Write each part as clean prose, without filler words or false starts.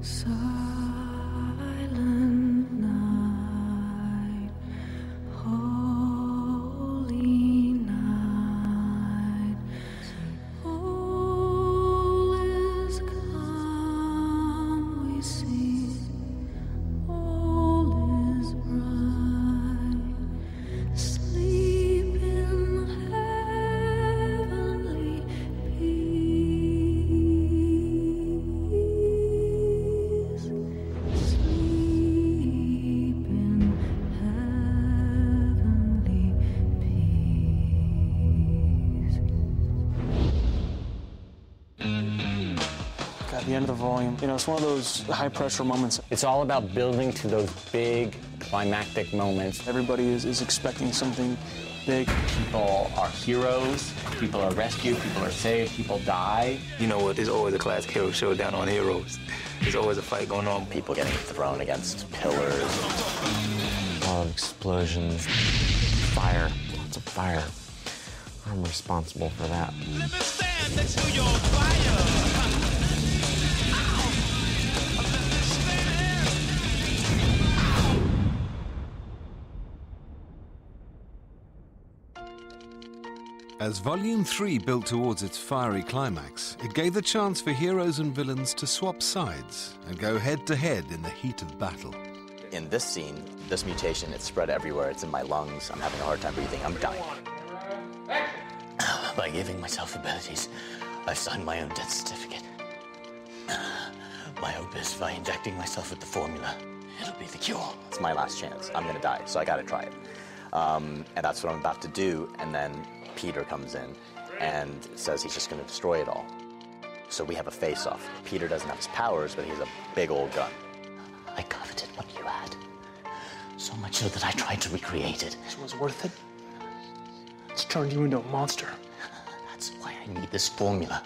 Silent night, holy night, all is calm, we see, all is bright, sleep in heavenly peace, sleep in heavenly peace. At the end of the volume, it's one of those high-pressure moments. It's all about building to those big climactic moments. Everybody is expecting something big. People are heroes, people are rescued, people are saved, people die. You know what? There's always a classic hero showdown on Heroes. There's always a fight going on. People getting thrown against pillars. A lot of explosions, fire, lots of fire. I'm responsible for that. Let me stand next to your fire. As Volume 3 built towards its fiery climax, it gave the chance for heroes and villains to swap sides and go head-to-head in the heat of battle. In this scene, this mutation, it's spread everywhere. It's in my lungs. I'm having a hard time breathing. I'm dying. By giving myself abilities, I've signed my own death certificate. My hope is by injecting myself with the formula, it'll be the cure. It's my last chance. I'm gonna die, so I gotta try it. And that's what I'm about to do, and then Peter comes in and says he's just gonna destroy it all. So we have a face-off. Peter doesn't have his powers, but he has a big old gun. I coveted what you had, so much so that I tried to recreate it. So it was worth it? It's turned you into a monster. That's why I need this formula.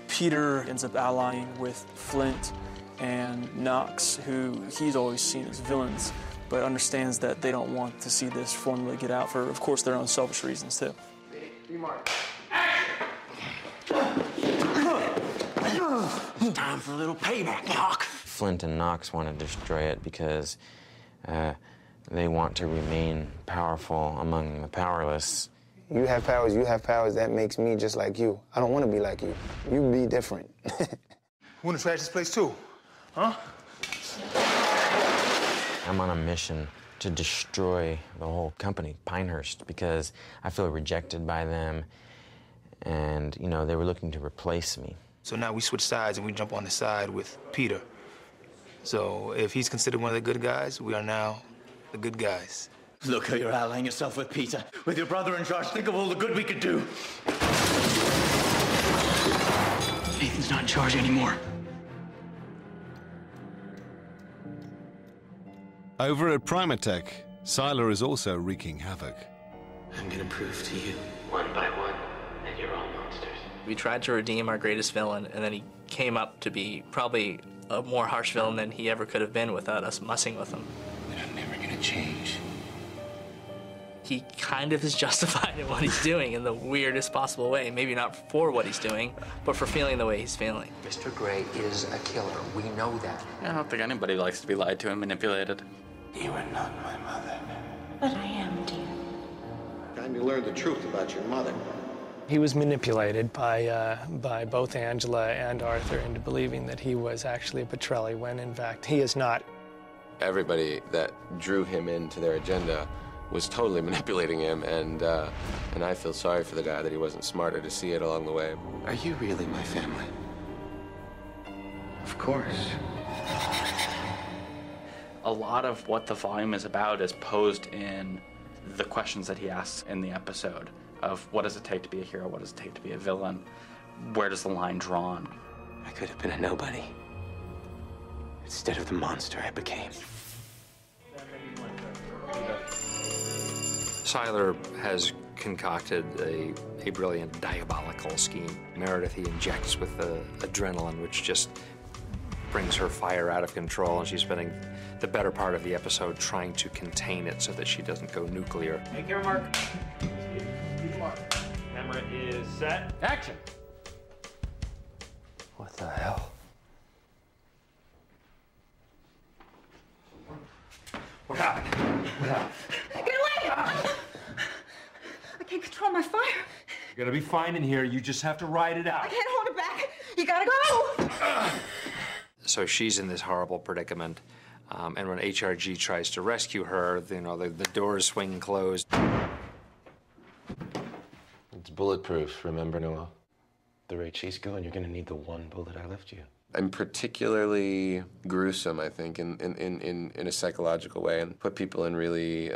Peter ends up allying with Flint and Knox, who he's always seen as villains, but understands that they don't want to see this formula get out for, of course, their own selfish reasons, too. It's time for a little payback, Doc. Flint and Knox want to destroy it because they want to remain powerful among the powerless. You have powers, that makes me just like you. I don't want to be like you. You be different. Want to trash this place too? Huh? I'm on a mission to destroy the whole company, Pinehurst, because I feel rejected by them, and, they were looking to replace me. So now we switch sides and we jump on the side with Peter. So if he's considered one of the good guys, we are now the good guys. Look how you're allying yourself with Peter. With your brother in charge, think of all the good we could do. Nathan's not in charge anymore. Over at Primatech, Sylar is also wreaking havoc. I'm gonna prove to you, one by one, that you're all monsters. We tried to redeem our greatest villain, and then he came up to be probably a more harsh villain than he ever could have been without us messing with him. But I'm never gonna change. He kind of is justified in what he's doing in the weirdest possible way. Maybe not for what he's doing, but for feeling the way he's feeling. Mr. Gray is a killer. We know that. I don't think anybody likes to be lied to and manipulated. You are not my mother. But I am, dear. Time you learned the truth about your mother. He was manipulated by both Angela and Arthur into believing that he was actually a Petrelli, when in fact he is not. Everybody that drew him into their agenda was totally manipulating him, and I feel sorry for the guy that he wasn't smarter to see it along the way. Are you really my family? Of course. A lot of what the volume is about is posed in the questions that he asks in the episode of what does it take to be a hero, what does it take to be a villain, where does the line drawn? I could have been a nobody instead of the monster I became. Sylar has concocted a brilliant diabolical scheme. Meredith he injects with the adrenaline, which just brings her fire out of control, and she's spending the better part of the episode trying to contain it so that she doesn't go nuclear. Hey, camera mark. Mark. Camera is set. Action. What the hell? Get away! I can't control my fire. You're gonna be fine in here. You just have to ride it out. I can't hold it back. You gotta go! So she's in this horrible predicament. And when HRG tries to rescue her, you know, the doors swing closed. It's bulletproof, remember, Noel? The rate she's going, you're gonna need the one bullet I left you. I'm particularly gruesome, I think, in a psychological way, and put people in really